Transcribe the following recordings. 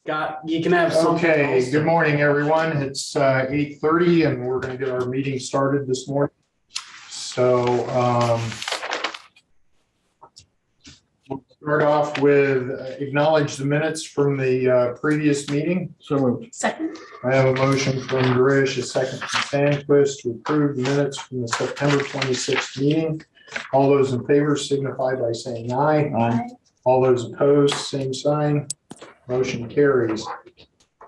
You can have something Okay, else. good morning, everyone. It's 8:30 and we're going to get our meeting started this morning. So we'll start off with acknowledge the minutes from the previous meeting. So moved. Second. I have a motion from Garish, a second from Sandquist to approve the minutes from the September 26th meeting. All those in favor signify by saying aye. Aye. All those opposed, same sign. Motion carries.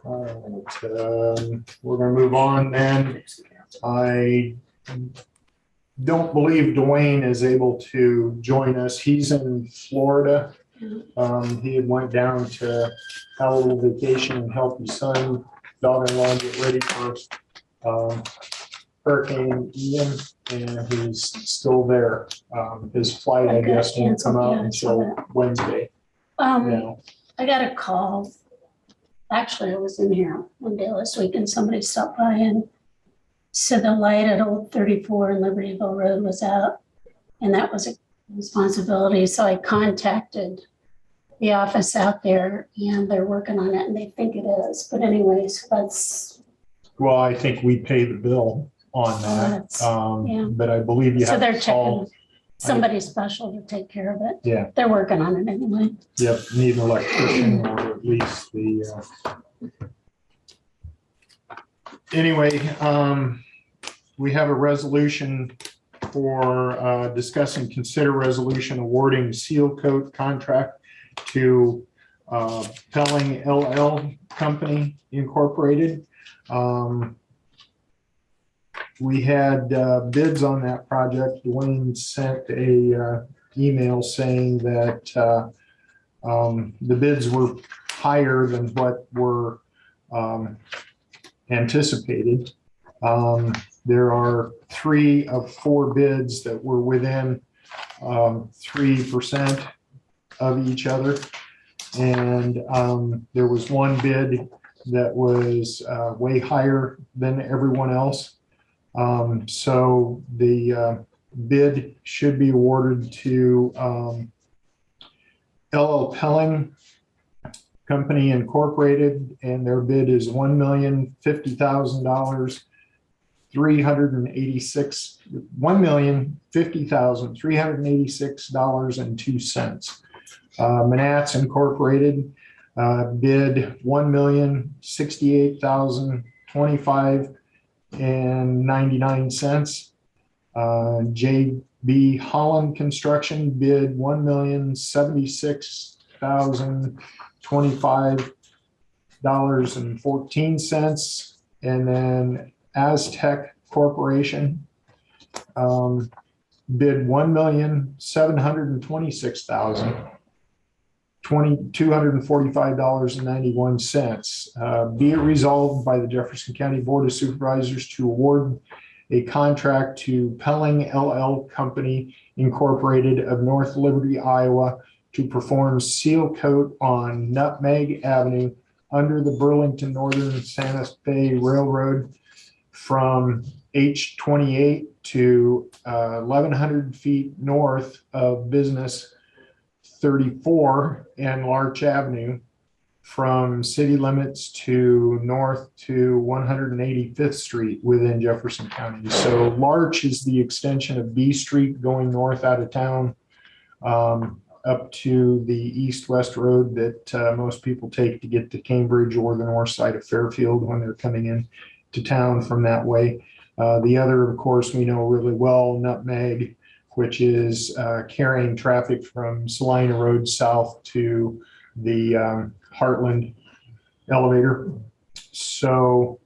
All right, we're going to move on then. I don't believe Dwayne is able to join us. He's in Florida. He had went down to have a little vacation and help his son, daughter-in-law get ready for Hurricane Ian, and he's still there. His flight, I guess, won't come out until Wednesday. I got a call. Actually, I was in here one day last week and somebody stopped by and said the light at Old 34 in Libertyville Road was out, and that was a responsibility. So I contacted the office out there and they're working on it and they think it is. But anyways, that's. Well, I think we pay the bill on that. Yeah. But I believe you So have they're to call. checking somebody special to take care of it. Yeah. They're working on it anyway. Yep, need an electrician or at least the, anyway, we have a resolution for discussing consider resolution awarding seal coat contract to Pelling LL Company Incorporated. We had bids on that project. Dwayne sent a email saying that the bids were higher than what were anticipated. There are 3 of 4 bids that were within 3% of each other. And there was one bid that was way higher than everyone else. So the bid should be awarded to LL Pelling Company Incorporated, and their bid is $1,050,000. $1,050,386.02. Manats Incorporated bid $1,068,025.99. JB Holland Construction bid $1,076,025.14. And then Aztec Corporation bid $1,726,245.91. Be it resolved by the Jefferson County Board of Supervisors to award a contract to Pelling LL Company Incorporated of North Liberty, Iowa, to perform seal coat on Nutmeg Avenue under the Burlington Northern Santa Fe Railroad from H28 to 1,100 feet north of Business 34 and Larch Avenue, from city limits to north to 185th Street within Jefferson County. So Larch is the extension of B Street going north out of town up to the east-west road that most people take to get to Cambridge or the north side of Fairfield when they're coming in to town from that way. The other, of course, we know really well, Nutmeg, which is carrying traffic from Salina Road south to the Heartland elevator. So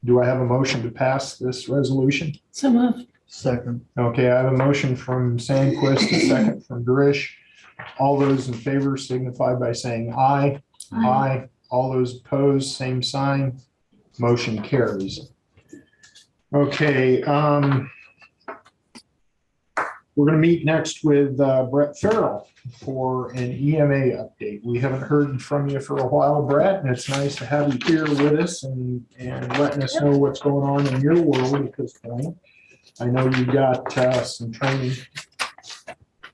do I have a motion to pass this resolution? So moved. Second. Okay, I have a motion from Sandquist, a second from Garish. All those in favor signify by saying aye. Aye. All those opposed, same sign. Motion carries. Okay, we're going to meet next with Brett Farrell for an EMA update. We haven't heard from you for a while, Brett, and it's nice to have you here with us and letting us know what's going on in your world at this point. I know you got some training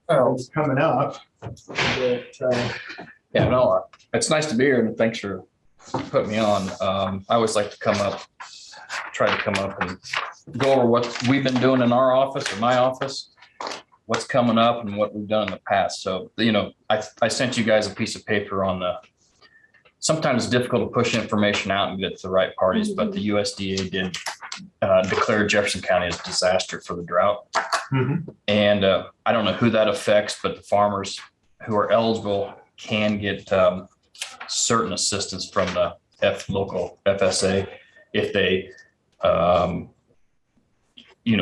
coming up. But, Yeah, no, It's nice to be here, and thanks for putting me on. I always like to try to come up and go over what we've been doing in our office or my office, what's coming up and what we've done in the past. So, I sent you guys a piece of paper on sometimes it's difficult to push information out and get it to the right parties, but the USDA did declare Jefferson County as a disaster for the drought. And I don't know who that affects, but the farmers who are eligible can get certain assistance from the local FSA if they,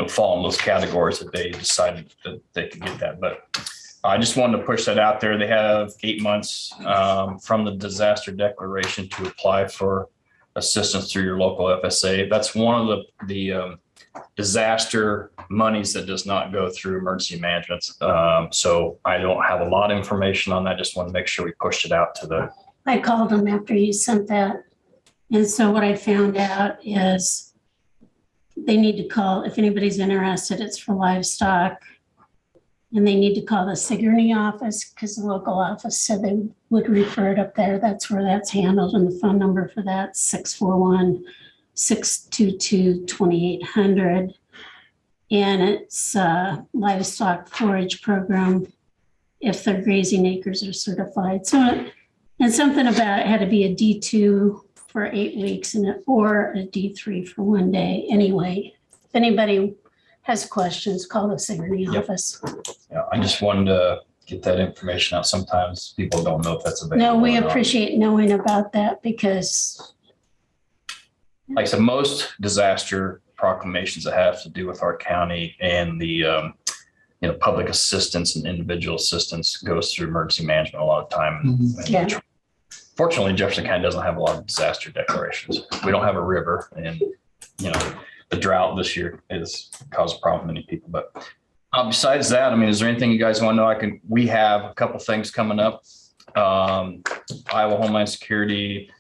fall in those categories that they decided that they could get that. But I just wanted to push that out there. They have 8 months from the disaster declaration to apply for assistance through your local FSA. That's one of the disaster monies that does not go through emergency management. So I don't have a lot of information on that. Just want to make sure we pushed it out to I called them after you sent that. And so what I found out is they need to call, if anybody's interested, it's for livestock. And they need to call the Sigourney office because the local office said they would refer it up there. That's where that's handled. And the phone number for that, 641-622-2800. And it's a livestock forage program if their grazing acres are certified. So, and something about it had to be a D2 for 8 weeks or a D3 for 1 day. Anyway, if anybody has questions, call the Sigourney office. Yeah, I just wanted to get that information out. Sometimes people don't know if that's available. No, we appreciate knowing about that because, like I said, most disaster proclamations that have to do with our county and the public assistance and individual assistance goes through emergency management a lot of time. Yeah. Fortunately, Jefferson County doesn't have a lot of disaster declarations. We don't have a river, and the drought this year has caused a problem for many people. But besides that, is there anything you guys want to know? We have a couple things coming up. Iowa Homeland Security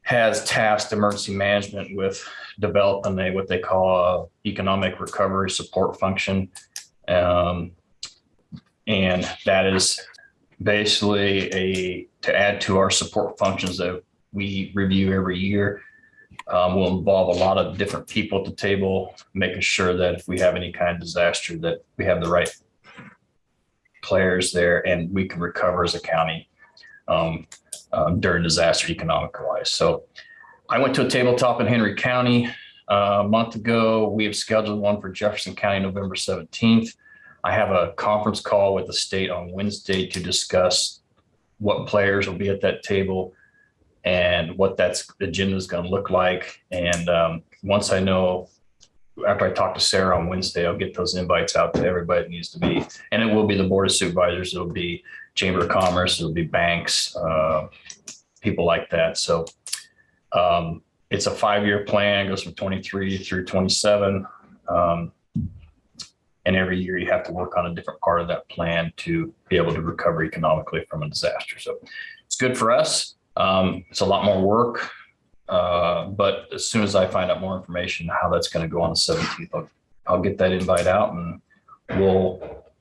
has tasked emergency management with developing what they call a economic recovery support function. And that is basically to add to our support functions that we review every year. Will involve a lot of different people at the table, making sure that if we have any kind of disaster, that we have the right players there and we can recover as a county during disaster economic wise. So I went to a tabletop in Henry County a month ago. We have scheduled one for Jefferson County, November 17th. I have a conference call with the state on Wednesday to discuss what players will be at that table and what that agenda is going to look like. And once I know, after I talk to Sarah on Wednesday, I'll get those invites out to everybody that needs to be. And it will be the Board of Supervisors. It'll be Chamber of Commerce. It'll be banks, people like that. So it's a 5-year plan. It goes from 23 through 27. And every year you have to work on a different part of that plan to be able to recover economically from a disaster. So it's good for us. It's a lot more work, but as soon as I find out more information how that's going to go on the 17th, I'll get that invite out, and I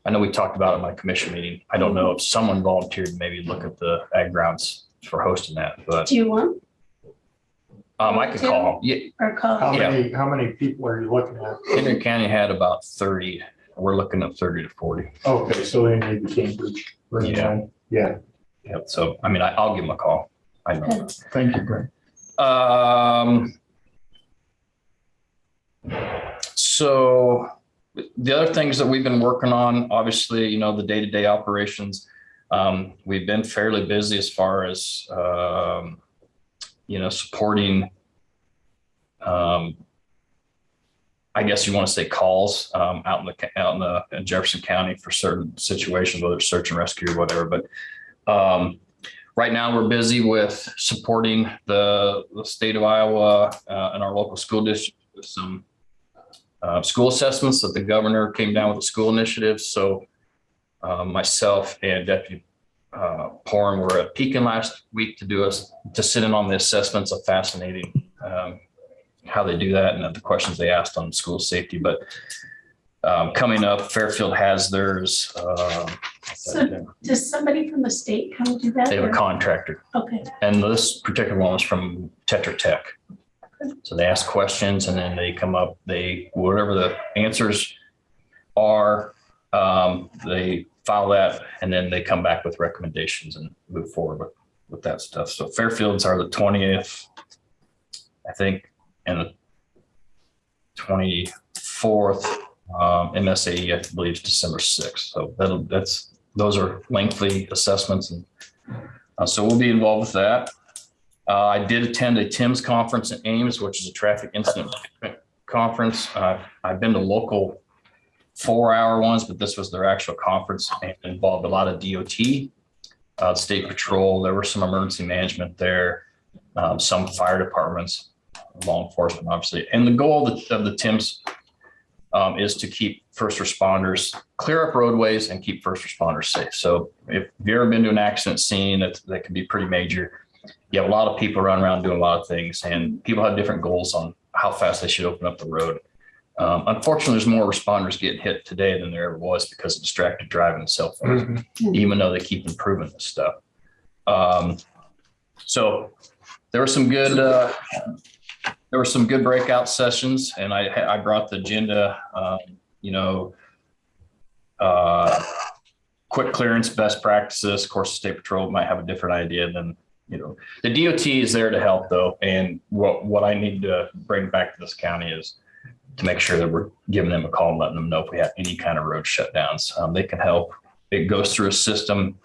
know we talked about it in my commission meeting. I don't know if someone volunteered to maybe look at the ag grounds for hosting that, but do you want? I could call. Yeah. Or call. How many people are you looking at? Henry County had about 30. We're looking at 30 to 40. Okay, so they need Cambridge. Yeah. Yeah. Yep. So, I'll give them a call. I know. Okay. Thank you, Greg. So the other things that we've been working on, obviously, the day-to-day operations, we've been fairly busy as far as, supporting, I guess you want to say calls out in Jefferson County for certain situations, whether it's search and rescue or whatever. But right now we're busy with supporting the state of Iowa and our local school district with some school assessments that the governor came down with a school initiative. So myself and Deputy Porn were at Pekin last week to sit in on the assessments. Of fascinating how they do that and the questions they asked on school safety. But Coming up, Fairfield has theirs. So does somebody from the state come do that? They have a contractor. Okay. And this particular one was from Tetra Tech. So they ask questions and then they come up, whatever the answers are, they file that and then they come back with recommendations and move forward with that stuff. So Fairfields are the 20th, I think, and the 24th. MSAE, I believe, is December 6th. So those are lengthy assessments. And so we'll be involved with that. I did attend a TIMS conference in Ames, which is a traffic incident conference. I've been to local 4-hour ones, but this was their actual conference and involved a lot of DOT, state patrol. There were some emergency management there, some fire departments, law enforcement, obviously. And the goal of the TIMS is to keep first responders, clear up roadways and keep first responders safe. So if you've ever been to an accident scene that can be pretty major, you have a lot of people running around doing a lot of things and people have different goals on how fast they should open up the road. Unfortunately, there's more responders getting hit today than there ever was because of distracted driving and cell phones, even though they keep improving this stuff. So there were some good breakout sessions, and I brought the agenda, quick clearance, best practices. Of course, the State Patrol might have a different idea than, the DOT is there to help though. And what I need to bring back to this county is to make sure that we're giving them a call and letting them know if we have any kind of road shutdowns. They can help. It goes through a system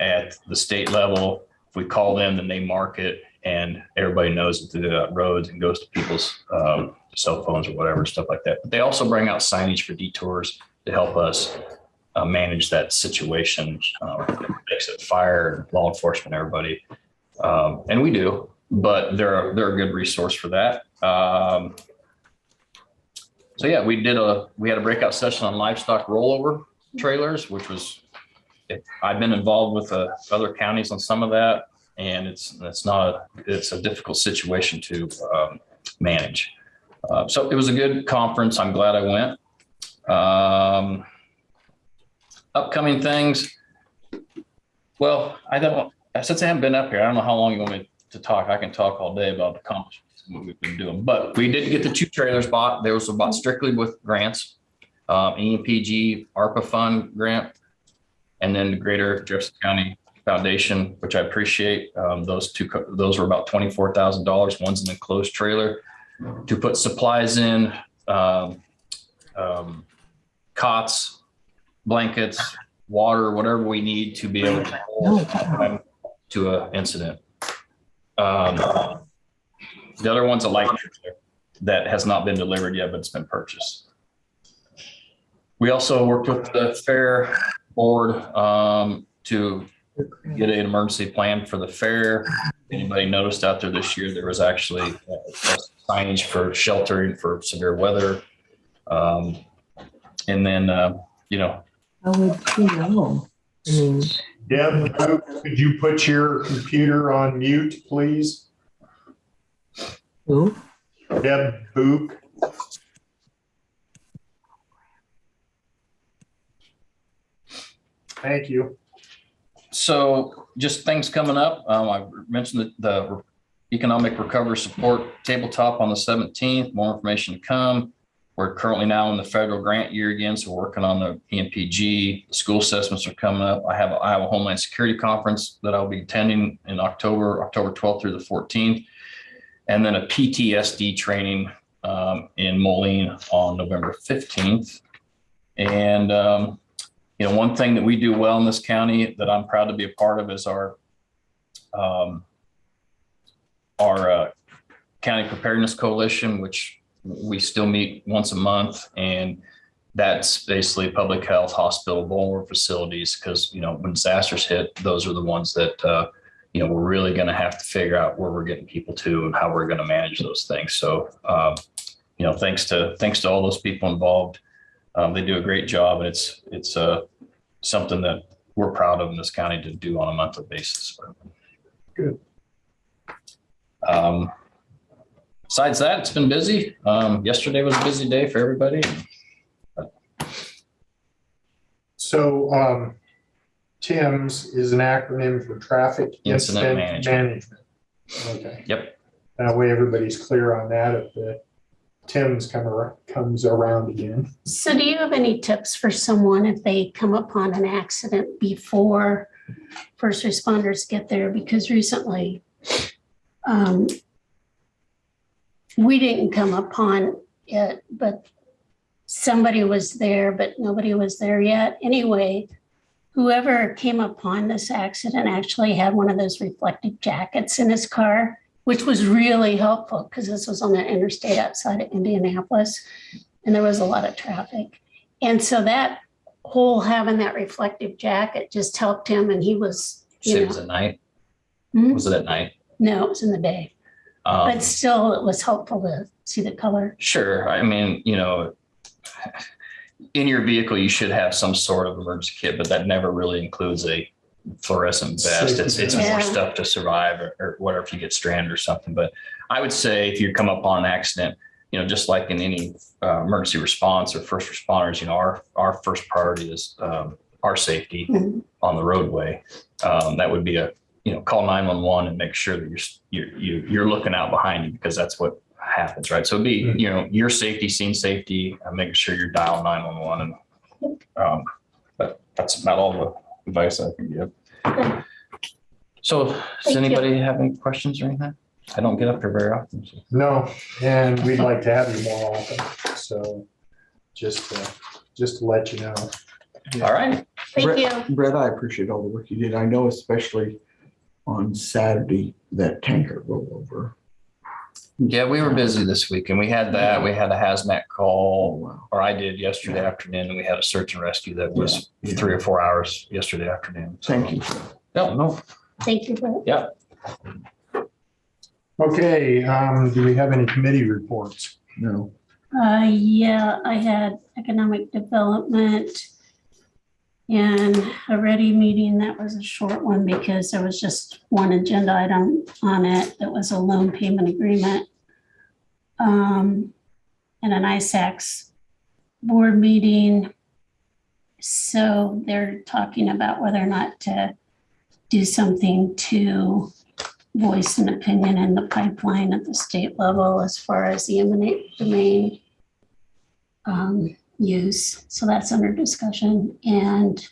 at the state level. If we call them, then they mark it. And everybody knows that the roads and goes to people's cell phones or whatever, stuff like that. But they also bring out signage for detours to help us manage that situation, exit fire, law enforcement, everybody. And we do, but they're a good resource for that. So yeah, we had a breakout session on livestock rollover trailers, which was, I've been involved with other counties on some of that. And it's a difficult situation to manage. So it was a good conference. I'm glad I went. Upcoming things. Well, since I haven't been up here, I don't know how long you want me to talk. I can talk all day about the accomplishments and what we've been doing, but we did get the 2 trailers bought. They was bought strictly with grants, EMPG, ARPA fund grant, and then the Greater Jefferson County Foundation, which I appreciate. Those were about $24,000. One's an enclosed trailer to put supplies in, cots, blankets, water, whatever we need to be able to hold to an incident. The other one's a light trailer that has not been delivered yet, but it's been purchased. We also worked with the fair board to get an emergency plan for the fair. Anybody noticed out there this year, there was actually signage for sheltering for severe weather. And then, How would you know? I mean, Deb, could you put your computer on mute, please? who? Deb Book. Thank you. so just things coming up. I mentioned the economic recovery support tabletop on the 17th, more information to come. We're currently now in the federal grant year again, so we're working on the EMPG. The school assessments are coming up. I have an Iowa Homeland Security Conference that I'll be attending in October 12th through the 14th, and then a PTSD training in Moline on November 15th. And one thing that we do well in this county that I'm proud to be a part of is our County Preparedness Coalition, which we still meet once a month, and that's basically public health, hospital, vulnerable facilities. Because when disasters hit, those are the ones that we're really going to have to figure out where we're getting people to and how we're going to manage those things. So thanks to all those people involved. They do a great job, and it's something that we're proud of in this county to do on a monthly basis. Good. Besides that, it's been busy. Yesterday was a busy day for everybody. So TIMS is an acronym for Traffic Incident Management. Okay. Yep. That way everybody's clear on that if the TIMS comes around again. So do you have any tips for someone if they come upon an accident before first responders get there? Because recently, we didn't come upon it, but somebody was there, but nobody was there yet. Anyway, whoever came upon this accident actually had one of those reflective jackets in his car, which was really helpful because this was on the interstate outside of Indianapolis and there was a lot of traffic. And so that whole having that reflective jacket just helped him, and he was, It was at night. Hmm? Was it at night? No, it was in the day, but still it was helpful to see the color. Sure. I mean, in your vehicle, you should have some sort of emergency kit, but that never really includes a fluorescent vest. It's Yeah. more stuff to survive or whatever if you get stranded or something. But I would say if you come upon an accident, just like in any emergency response or first responders, our first priority is our safety Mhm. on the roadway. That would be call 911 and make sure that you're looking out behind you, because that's what happens, right? So it'd be, your safety, scene safety, making sure you're dialing 911. And but that's not all the advice I can give. Okay. So does Thank you. anybody have any questions or anything? I don't get up here very often. So. No, and we'd like to have you more often. So just to let you know. All right. Thank you. Brett, I appreciate all the work you did. I know especially on Saturday, that tanker rolled over. Yeah, we were busy this week, and we had that. We had a hazmat Oh, call, wow. or I did yesterday afternoon, and we had a search and rescue that was Yeah. 3 or 4 hours yesterday afternoon. So, Thank you. No. Thank you, Brett. Yeah. Okay, do we have any committee reports? No. Yeah, I had economic development and a ready meeting. That was a short one because there was just one agenda item on it. That was a loan payment agreement. And an ISACS board meeting. So they're talking about whether or not to do something to voice an opinion in the pipeline at the state level as far as the eminent domain use. So that's under discussion. And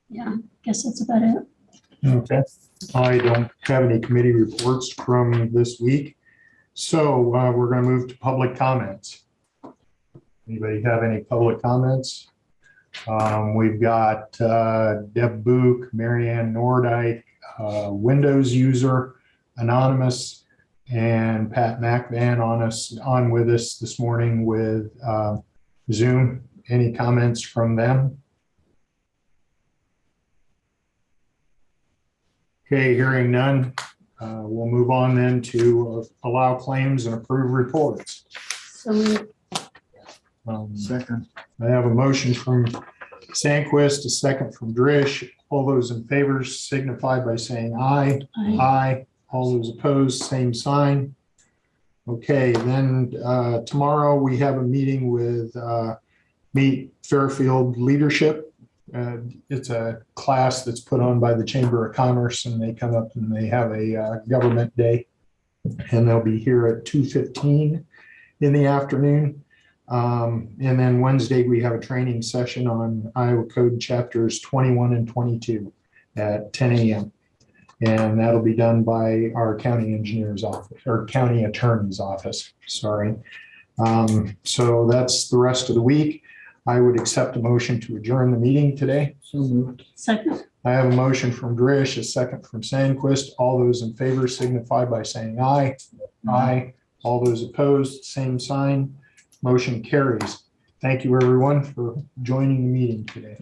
yeah, I guess that's about it. Okay, I don't have any committee reports from this week. So we're going to move to public comments. Anybody have any public comments? We've got Deb Book, Marianne Nordyke, Windows user, Anonymous, and Pat McVan on with us this morning with Zoom. Any comments from them? Okay, hearing none, we'll move on then to allow claims and approve reports. So Second. I have a motion from Sandquist, a second from Drish. All those in favor signify by saying aye. Aye. All those opposed, same sign. Okay, then tomorrow we have a meeting with Meet Fairfield Leadership. It's a class that's put on by the Chamber of Commerce, and they come up and they have a government day, and they'll be here at 2:15 in the afternoon. And then Wednesday, we have a training session on Iowa Code chapters 21 and 22 at 10 a.m. And that'll be done by our county engineer's office, or county attorney's office, sorry. So that's the rest of the week. I would accept a motion to adjourn the meeting today. So moved. second, I have a motion from Drish, a second from Sandquist. All those in favor signify by saying aye. Aye. All those opposed, same sign. Motion carries. Thank you, everyone, for joining the meeting today.